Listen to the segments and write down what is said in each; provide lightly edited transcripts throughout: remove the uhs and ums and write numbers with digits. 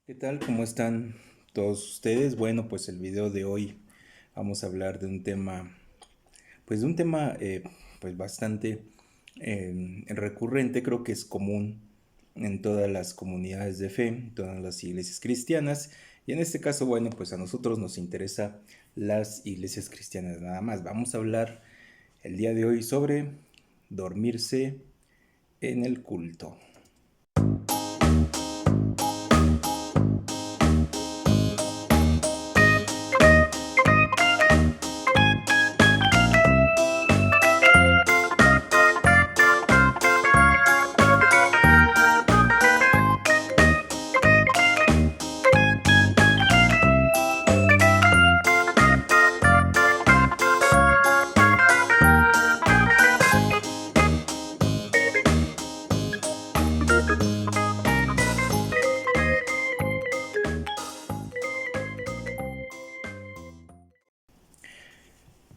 ¿Qué tal? ¿Cómo están todos ustedes? Bueno, pues el video de hoy vamos a hablar de un tema, pues bastante recurrente, creo que es común en todas las comunidades de fe, en todas las iglesias cristianas, y en este caso, bueno, pues a nosotros nos interesa las iglesias cristianas nada más. Vamos a hablar el día de hoy sobre dormirse en el culto.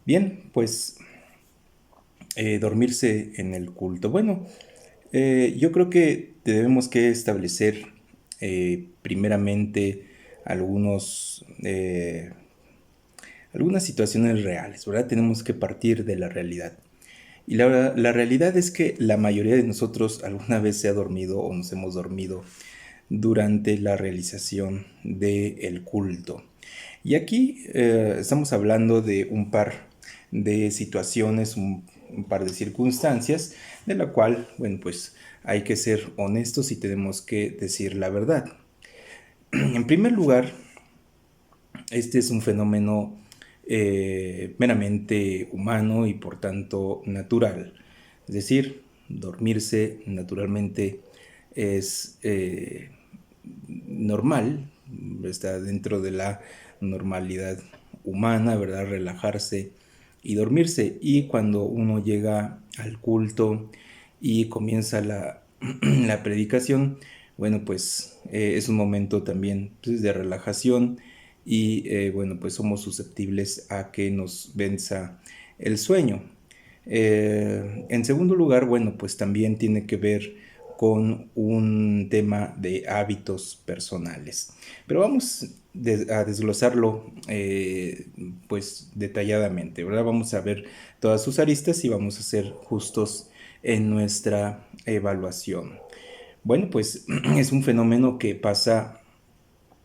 Bien, pues dormirse en el culto. Bueno, yo creo que debemos que establecer primeramente algunos, algunas situaciones reales, ¿verdad? Tenemos que partir de la realidad. Y la realidad es que la mayoría de nosotros alguna vez se ha dormido o nos hemos dormido durante la realización del culto. Y aquí estamos hablando de un par de situaciones, un par de circunstancias, de la cual, bueno, pues hay que ser honestos y tenemos que decir la verdad. En primer lugar, este es un fenómeno meramente humano y por tanto natural. Es decir, dormirse naturalmente es normal, está dentro de la normalidad humana, ¿verdad? Relajarse y dormirse. Y cuando uno llega al culto y comienza la predicación, bueno, pues es un momento también pues, de relajación y bueno, pues somos susceptibles a que nos venza el sueño. En segundo lugar, bueno, pues también tiene que ver con un tema de hábitos personales. Pero vamos a desglosarlo pues detalladamente, ¿verdad? Vamos a ver todas sus aristas y vamos a ser justos en nuestra evaluación. Bueno, pues es un fenómeno que pasa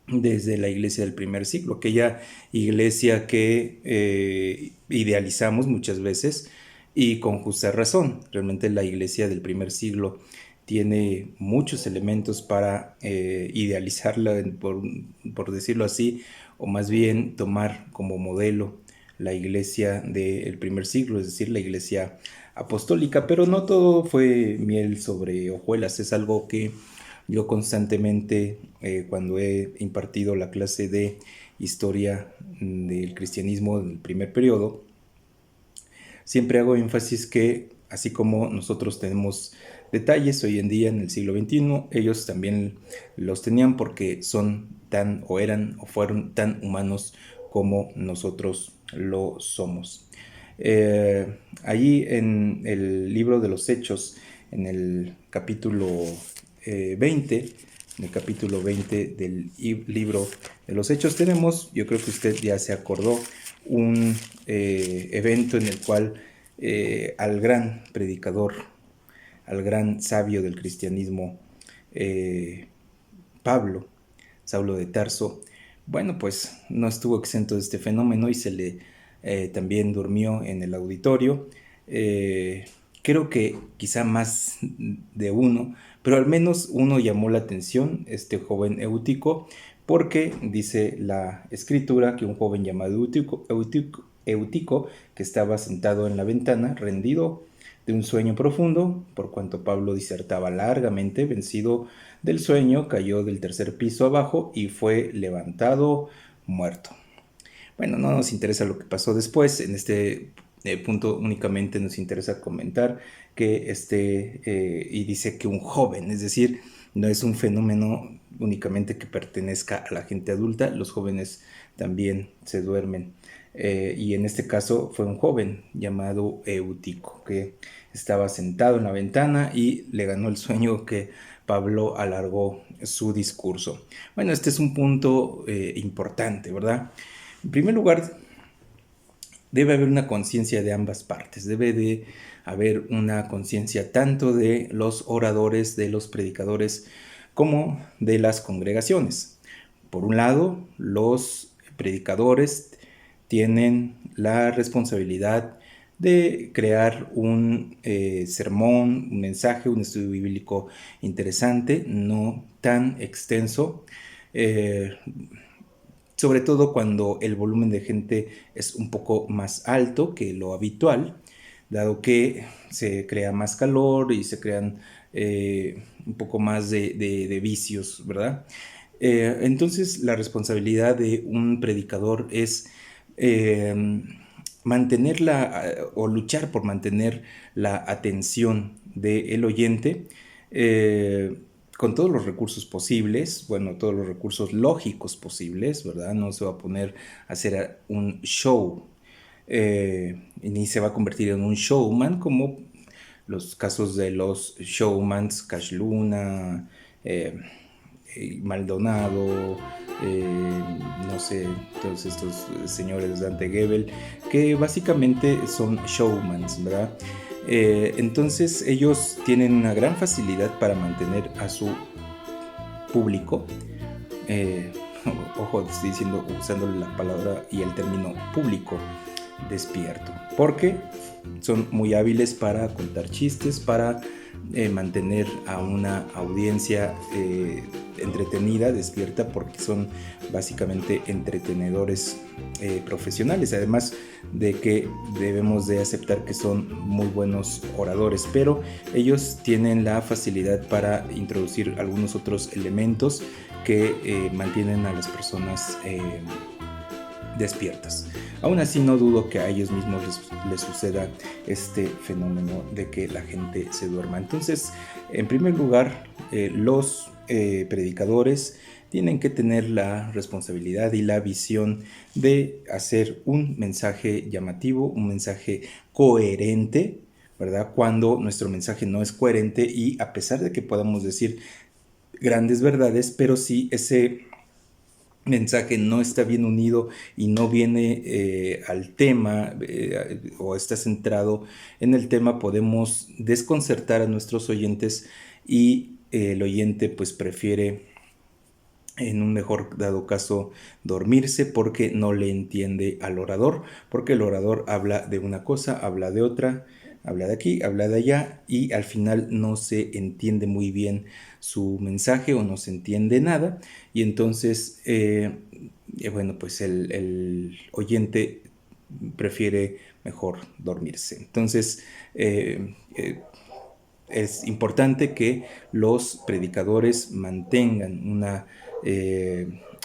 desde la iglesia del primer siglo, aquella iglesia que idealizamos muchas veces y con justa razón. Realmente la iglesia del primer siglo tiene muchos elementos para idealizarla, por decirlo así, o más bien tomar como modelo la iglesia del primer siglo, es decir, la iglesia apostólica, pero no todo fue miel sobre hojuelas, es algo que yo constantemente, cuando he impartido la clase de historia del cristianismo del primer periodo, siempre hago énfasis que así como nosotros tenemos detalles hoy en día en el siglo XXI, ellos también los tenían porque son tan o eran o fueron tan humanos como nosotros lo somos. Allí en el libro de los Hechos, en el capítulo 20, en el capítulo 20 del libro de los Hechos tenemos, yo creo que usted ya se acordó, un evento en el cual al gran predicador, al gran sabio del cristianismo, eh, Pablo, Saulo de Tarso, bueno, pues no estuvo exento de este fenómeno y se le también durmió en el auditorio. Eh, Creo que quizá más de uno, pero al menos uno llamó la atención, este joven Eutico, porque dice la escritura que un joven llamado Eutico, que estaba sentado en la ventana, rendido de un sueño profundo, por cuanto Pablo disertaba largamente, vencido del sueño, cayó del tercer piso abajo y fue levantado muerto. Bueno, no nos interesa lo que pasó después, en este punto únicamente nos interesa comentar que y dice que un joven, es decir, no es un fenómeno únicamente que pertenezca a la gente adulta, los jóvenes también se duermen. Y en este caso fue un joven llamado Eutico que estaba sentado en la ventana y le ganó el sueño que Pablo alargó su discurso. Bueno, este es un punto importante, ¿verdad? En primer lugar, debe haber una conciencia de ambas partes, debe de haber una conciencia tanto de los oradores, de los predicadores, como de las congregaciones. Por un lado, los predicadores tienen la responsabilidad de crear un sermón, un mensaje, un estudio bíblico interesante, no tan extenso, eh, sobre todo cuando el volumen de gente es un poco más alto que lo habitual, dado que se crea más calor y se crean un poco más de vicios, ¿verdad? Entonces la responsabilidad de un predicador es eh, mantenerla o luchar por mantener la atención del oyente con todos los recursos posibles, bueno, todos los recursos lógicos posibles, ¿verdad? No se va a poner a hacer un show, ni se va a convertir en un showman como los casos de los showmans, Cash Luna, Maldonado, no sé, todos estos señores, Dante Gebel, que básicamente son showmans, ¿verdad? Entonces ellos tienen una gran facilidad para mantener a su público, eh, ojo, estoy diciendo, usando la palabra y el término público, despierto, porque son muy hábiles para contar chistes, para mantener a una audiencia entretenida, despierta, porque son básicamente entretenedores profesionales, además de que debemos de aceptar que son muy buenos oradores, pero ellos tienen la facilidad para introducir algunos otros elementos que mantienen a las personas despiertas. Aún así no dudo que a ellos mismos les suceda este fenómeno de que la gente se duerma. Entonces, en primer lugar, los predicadores tienen que tener la responsabilidad y la visión de hacer un mensaje llamativo, un mensaje coherente, ¿verdad? Cuando nuestro mensaje no es coherente y a pesar de que podamos decir grandes verdades, pero si ese mensaje no está bien unido y no viene al tema o está centrado en el tema, podemos desconcertar a nuestros oyentes y el oyente pues prefiere en un mejor dado caso dormirse porque no le entiende al orador, porque el orador habla de una cosa, habla de otra, habla de aquí, habla de allá y al final no se entiende muy bien su mensaje o no se entiende nada y entonces bueno pues el oyente prefiere mejor dormirse. Entonces es importante que los predicadores mantengan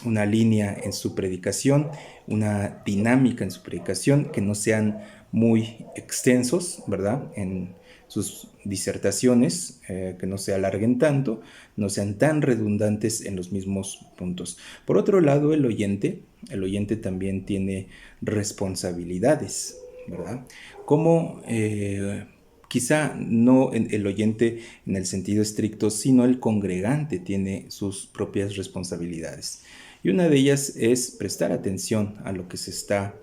una línea en su predicación, una dinámica en su predicación, que no sean muy extensos, ¿verdad? En sus disertaciones, que no se alarguen tanto, no sean tan redundantes en los mismos puntos. Por otro lado, el oyente también tiene responsabilidades, ¿verdad? Como quizá no el oyente en el sentido estricto, sino el congregante tiene sus propias responsabilidades. Y una de ellas es prestar atención a lo que se está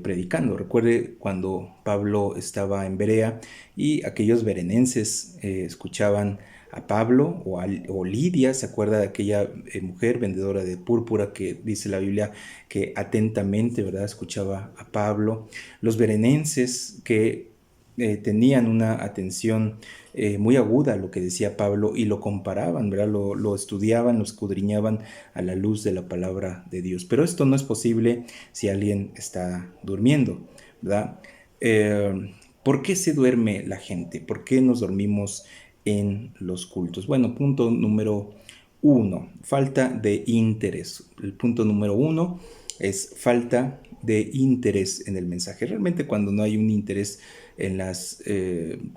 predicando. Recuerde cuando Pablo estaba en Berea y aquellos berenenses escuchaban a Pablo o Lidia, ¿se acuerda de aquella mujer vendedora de púrpura que dice la Biblia que atentamente, ¿verdad?, escuchaba a Pablo? Los berenenses que tenían una atención muy aguda a lo que decía Pablo y lo comparaban, ¿verdad? Lo estudiaban, lo escudriñaban a la luz de la palabra de Dios. Pero esto no es posible si alguien está durmiendo, ¿verdad? ¿Por qué se duerme la gente? ¿Por qué nos dormimos en los cultos? Bueno, punto número uno, falta de interés. El punto número uno es falta de interés en el mensaje. Realmente cuando no hay un interés en las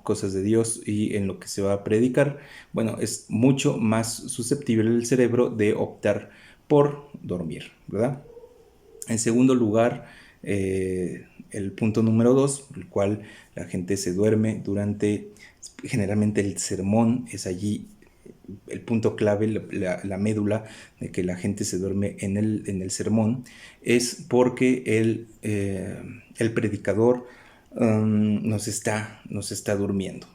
cosas de Dios y en lo que se va a predicar, bueno, es mucho más susceptible el cerebro de optar por dormir, ¿verdad? En segundo lugar, el punto número dos, el cual la gente se duerme durante, generalmente el sermón es allí el punto clave, la médula de que la gente se duerme en el sermón, es porque el predicador nos está durmiendo,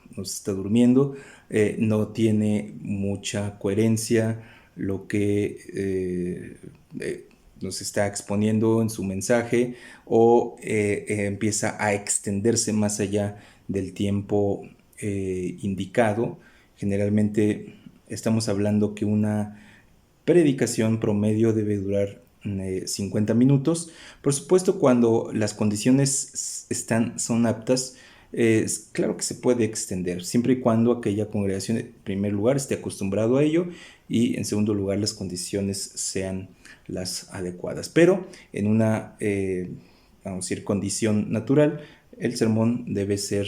no tiene mucha coherencia lo que nos está exponiendo en su mensaje, o empieza a extenderse más allá del tiempo indicado. Generalmente estamos hablando que una predicación promedio debe durar 50 minutos. Por supuesto, cuando las condiciones son aptas, claro que se puede extender, siempre y cuando aquella congregación, en primer lugar, esté acostumbrado a ello, y en segundo lugar, las condiciones sean las adecuadas. Pero en una, vamos a decir, condición natural, el sermón debe ser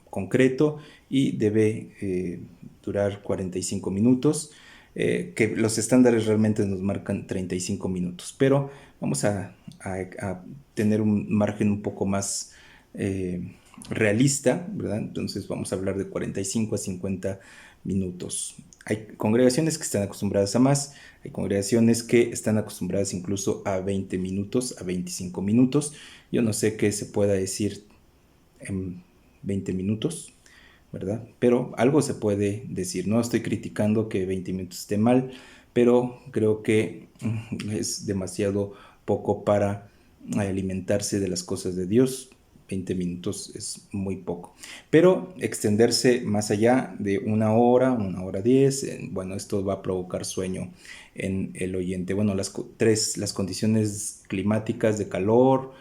concreto y debe durar 45 minutos, que los estándares realmente nos marcan 35 minutos, pero vamos a tener un margen un poco más realista, ¿verdad? Entonces vamos a hablar de 45 a 50 minutos. Hay congregaciones que están acostumbradas a más, hay congregaciones que están acostumbradas incluso a 20 minutos, a 25 minutos. Yo no sé qué se pueda decir en 20 minutos, ¿verdad? Pero algo se puede decir. No estoy criticando que 20 minutos esté mal, pero creo que es demasiado poco para alimentarse de las cosas de Dios. 20 minutos es muy poco. Pero extenderse más allá de una hora 10, bueno, esto va a provocar sueño en el oyente. Bueno, las condiciones climáticas de calor,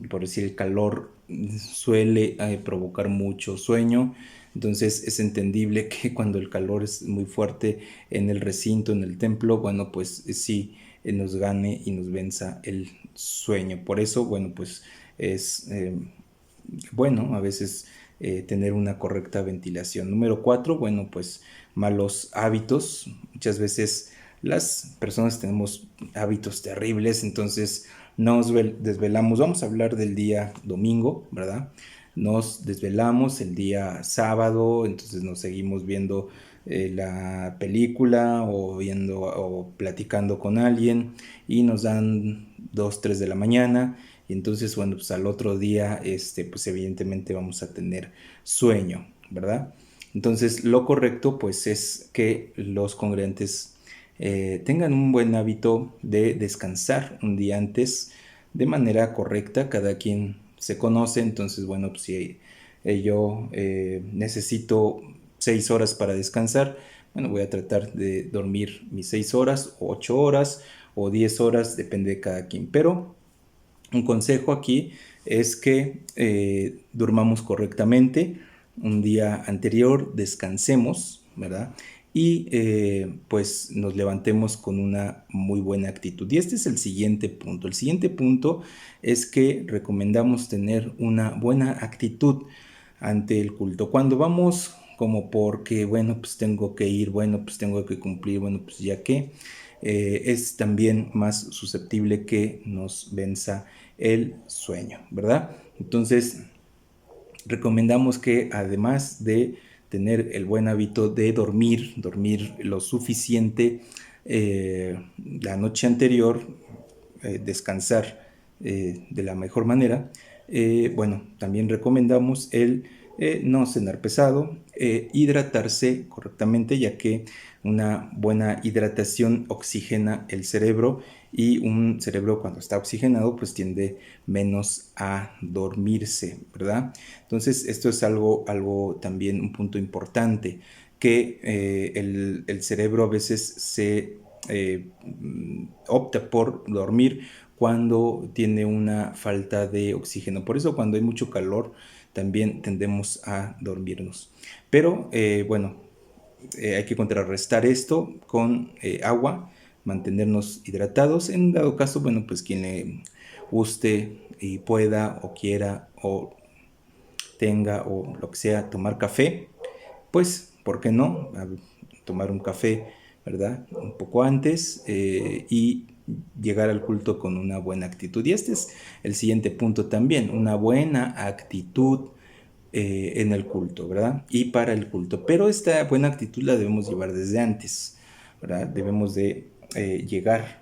por decir, el calor suele provocar mucho sueño. Entonces es entendible que cuando el calor es muy fuerte en el recinto, en el templo, bueno, pues sí, nos gane y nos venza el sueño. Por eso, bueno, pues es bueno a veces tener una correcta ventilación. Número 4, bueno, pues malos hábitos. Muchas veces las personas tenemos hábitos terribles, entonces nos desvelamos. Vamos a hablar del día domingo, ¿verdad? Nos desvelamos el día sábado, entonces nos seguimos viendo la película, o viendo o platicando con alguien, y nos dan 2, 3 de la mañana, y entonces, bueno, pues al otro día, pues evidentemente vamos a tener sueño, ¿verdad? Entonces, lo correcto, pues, es que los congregantes tengan un buen hábito de descansar un día antes de manera correcta. Cada quien se conoce, entonces, bueno, pues si yo necesito 6 horas para descansar, bueno, voy a tratar de dormir mis 6 horas, o 8 horas, o 10 horas, depende de cada quien. Pero un consejo aquí es que durmamos correctamente un día anterior, descansemos, ¿verdad? Y pues nos levantemos con una muy buena actitud. Y este es el siguiente punto. El siguiente punto es que recomendamos tener una buena actitud ante el culto. Cuando vamos como porque, bueno, pues tengo que ir, bueno, pues tengo que cumplir, bueno, pues ya que, es también más susceptible que nos venza el sueño, ¿verdad? Entonces, recomendamos que, además de tener el buen hábito de dormir lo suficiente la noche anterior, descansar de la mejor manera, bueno, también recomendamos el no cenar pesado, hidratarse correctamente, ya que una buena hidratación oxigena el cerebro, y un cerebro, cuando está oxigenado, pues tiende menos a dormirse, ¿verdad? Entonces esto es algo también, un punto importante, que el cerebro a veces opta por dormir cuando tiene una falta de oxígeno. Por eso, cuando hay mucho calor, también tendemos a dormirnos. Pero bueno, hay que contrarrestar esto con agua, mantenernos hidratados. En dado caso, bueno, pues quien le guste y pueda o quiera o tenga o lo que sea, tomar café, pues, ¿por qué no? Tomar un café, ¿verdad? Un poco antes, y llegar al culto con una buena actitud. Y este es el siguiente punto también, una buena actitud en el culto, ¿verdad? Y para el culto. Pero esta buena actitud la debemos llevar desde antes, ¿verdad? Debemos de llegar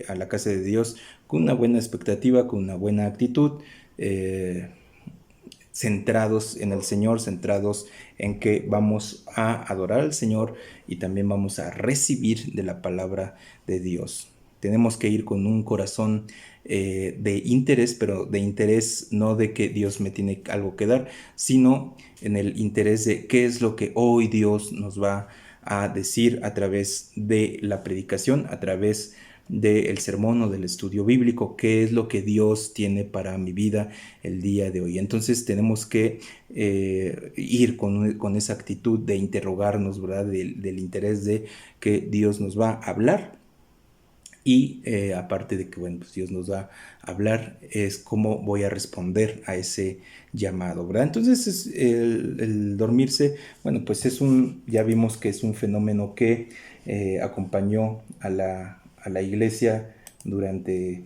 a la casa de Dios con una buena expectativa, con una buena actitud, centrados en el Señor, centrados en que vamos a adorar al Señor y también vamos a recibir de la palabra de Dios. Tenemos que ir con un corazón de interés, pero de interés no de que Dios me tiene algo que dar, sino en el interés de qué es lo que hoy Dios nos va a decir a través de la predicación, a través del sermón o del estudio bíblico, qué es lo que Dios tiene para mi vida el día de hoy. Entonces tenemos que ir con esa actitud de interrogarnos, ¿verdad? Del interés de que Dios nos va a hablar. Y aparte de que, bueno, pues Dios nos va a hablar, es cómo voy a responder a ese llamado, ¿verdad? Entonces, el dormirse, bueno, pues ya vimos que es un fenómeno que acompañó a la iglesia durante,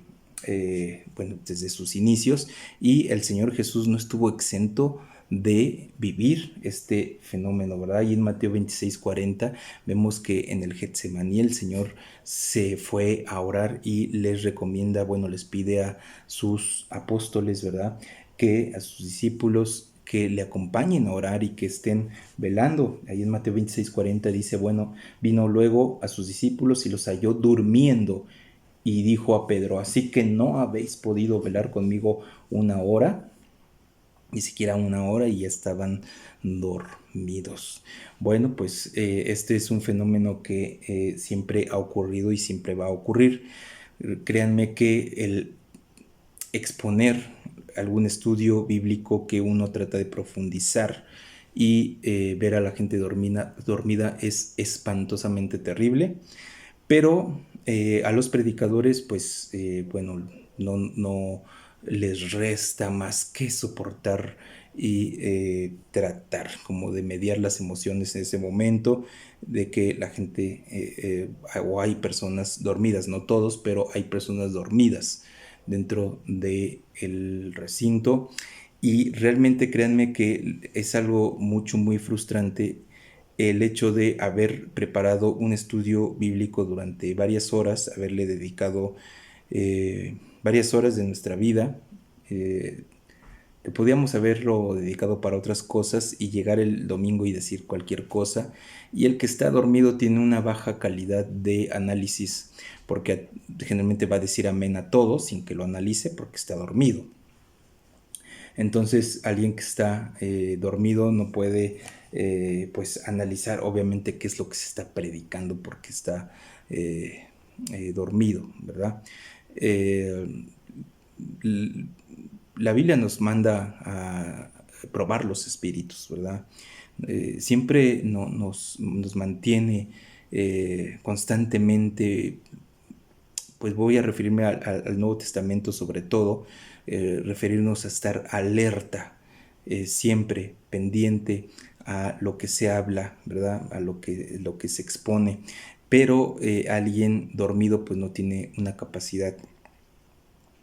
bueno, desde sus inicios, y el Señor Jesús no estuvo exento de vivir este fenómeno, ¿verdad? Y en Mateo 26:40 vemos que en el Getsemaní el Señor se fue a orar y les recomienda, bueno, les pide a sus apóstoles, ¿verdad? Que a sus discípulos que le acompañen a orar y que estén velando. Ahí en Mateo 26:40 dice, bueno, vino luego a sus discípulos y los halló durmiendo y dijo a Pedro, así que no habéis podido velar conmigo una hora, ni siquiera una hora, y ya estaban dormidos. Bueno, pues este es un fenómeno que siempre ha ocurrido y siempre va a ocurrir. Créanme que el exponer algún estudio bíblico que uno trata de profundizar y ver a la gente dormida es espantosamente terrible, pero a los predicadores, pues bueno, no les resta más que soportar y tratar como de mediar las emociones en ese momento, de que la gente, o hay personas dormidas, no todos, pero hay personas dormidas dentro del recinto. Y realmente créanme que es algo muy frustrante el hecho de haber preparado un estudio bíblico durante varias horas, haberle dedicado varias horas de nuestra vida, que podíamos haberlo dedicado para otras cosas y llegar el domingo y decir cualquier cosa. Y el que está dormido tiene una baja calidad de análisis, porque generalmente va a decir amén a todo sin que lo analice porque está dormido. Entonces alguien que está dormido no puede pues analizar obviamente qué es lo que se está predicando porque está dormido, ¿verdad? Eh, la Biblia nos manda a probar los espíritus, ¿verdad? Siempre nos mantiene constantemente, pues voy a referirme al Nuevo Testamento sobre todo, referirnos a estar alerta, siempre pendiente a lo que se habla, ¿verdad? A lo que se expone. Pero alguien dormido pues no tiene una capacidad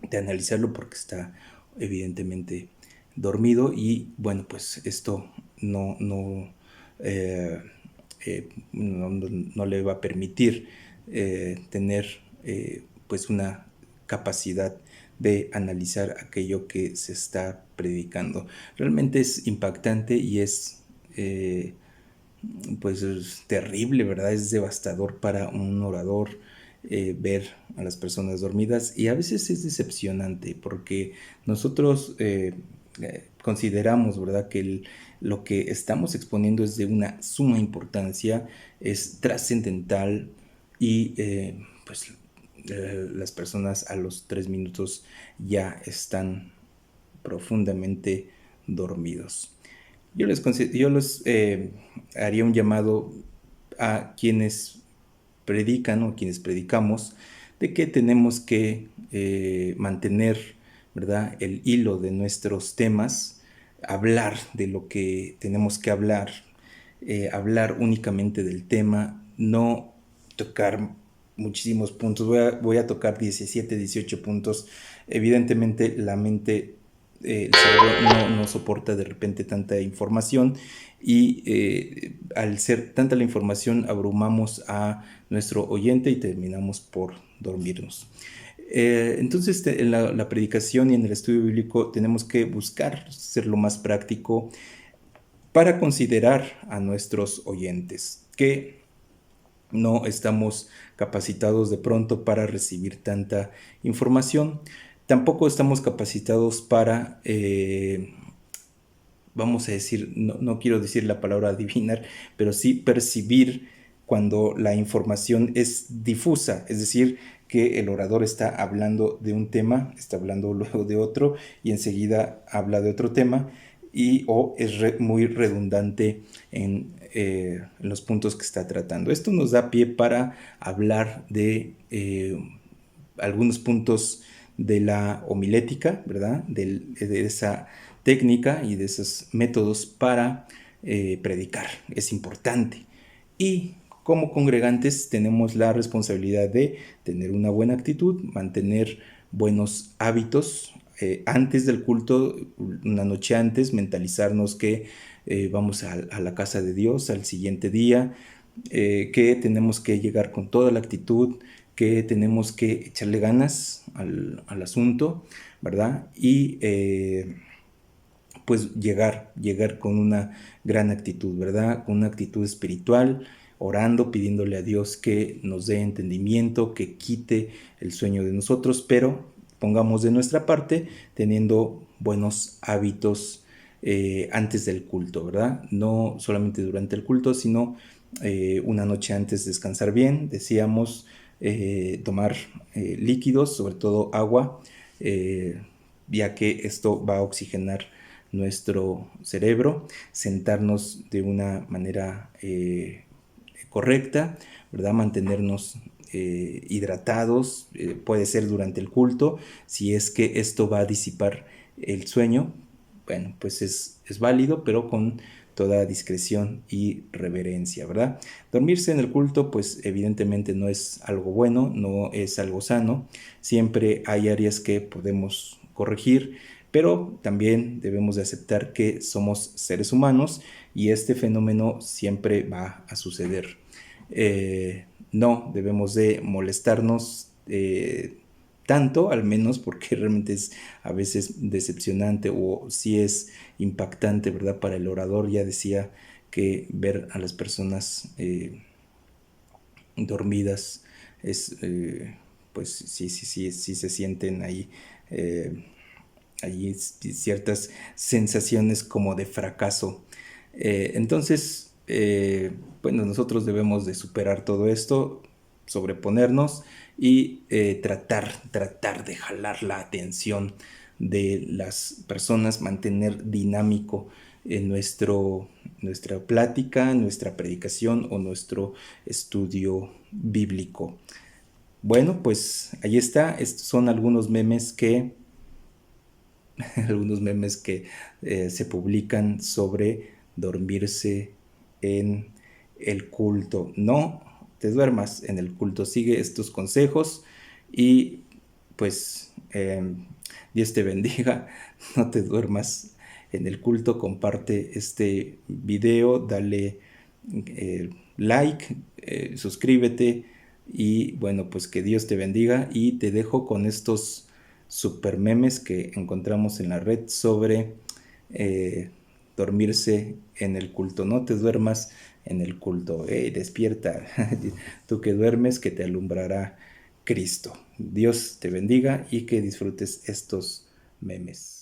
de analizarlo porque está evidentemente dormido y bueno, pues esto eh, no le va a permitir tener pues una capacidad de analizar aquello que se está predicando. Realmente es impactante y es pues es terrible, ¿verdad? Es devastador para un orador ver a las personas dormidas y a veces es decepcionante porque nosotros consideramos, ¿verdad? Que lo que estamos exponiendo es de una suma importancia, es trascendental y pues las personas a los 3 minutos ya están profundamente dormidos. Yo les haría un llamado a quienes predican o quienes predicamos de que tenemos que mantener, ¿verdad?, el hilo de nuestros temas, hablar de lo que tenemos que hablar únicamente del tema, no tocar muchísimos puntos. Voy a tocar 17, 18 puntos. Evidentemente la mente el cerebro no soporta de repente tanta información y al ser tanta la información abrumamos a nuestro oyente y terminamos por dormirnos. Entonces, en la predicación y en el estudio bíblico tenemos que buscar ser lo más práctico para considerar a nuestros oyentes, que no estamos capacitados de pronto para recibir tanta información. Tampoco estamos capacitados para, vamos a decir, no quiero decir la palabra adivinar, pero sí percibir cuando la información es difusa, es decir, que el orador está hablando de un tema, está hablando luego de otro y enseguida habla de otro tema o es muy redundante en los puntos que está tratando. Esto nos da pie para hablar de algunos puntos de la homilética, ¿verdad? De esa técnica y de esos métodos para predicar. Es importante. Y como congregantes tenemos la responsabilidad de tener una buena actitud, mantener buenos hábitos. Antes del culto, una noche antes, mentalizarnos que vamos a la casa de Dios al siguiente día, que tenemos que llegar con toda la actitud, que tenemos que echarle ganas al asunto, ¿verdad? Y pues llegar con una gran actitud, ¿verdad? Con una actitud espiritual, orando, pidiéndole a Dios que nos dé entendimiento, que quite el sueño de nosotros, pero pongamos de nuestra parte teniendo buenos hábitos antes del culto, ¿verdad? No solamente durante el culto, sino una noche antes descansar bien, decíamos, tomar líquidos, sobre todo agua, ya que esto va a oxigenar nuestro cerebro, sentarnos de una manera correcta, ¿verdad? Mantenernos hidratados, puede ser durante el culto, si es que esto va a disipar el sueño, bueno, pues es válido, pero con toda discreción y reverencia, ¿verdad? Dormirse en el culto, pues evidentemente no es algo bueno, no es algo sano, siempre hay áreas que podemos corregir, pero también debemos de aceptar que somos seres humanos y este fenómeno siempre va a suceder. No debemos de molestarnos tanto, al menos porque realmente es a veces decepcionante o si es impactante, ¿verdad? Para el orador, ya decía que ver a las personas dormidas es, pues sí se sienten ahí. Hay ciertas sensaciones como de fracaso. Entonces, bueno, nosotros debemos de superar todo esto, sobreponernos y tratar de jalar la atención de las personas, mantener dinámico en nuestra plática, nuestra predicación o nuestro estudio bíblico. Bueno, pues ahí está. Estos son algunos memes que se publican sobre dormirse en el culto. No te duermas en el culto, sigue estos consejos y pues Dios te bendiga, no te duermas en el culto, comparte este video, dale like, suscríbete y bueno, pues que Dios te bendiga y te dejo con estos super memes que encontramos en la red sobre dormirse en el culto. No te duermas en el culto. Hey, despierta. Tú que duermes, que te alumbrará Cristo. Dios te bendiga y que disfrutes estos memes.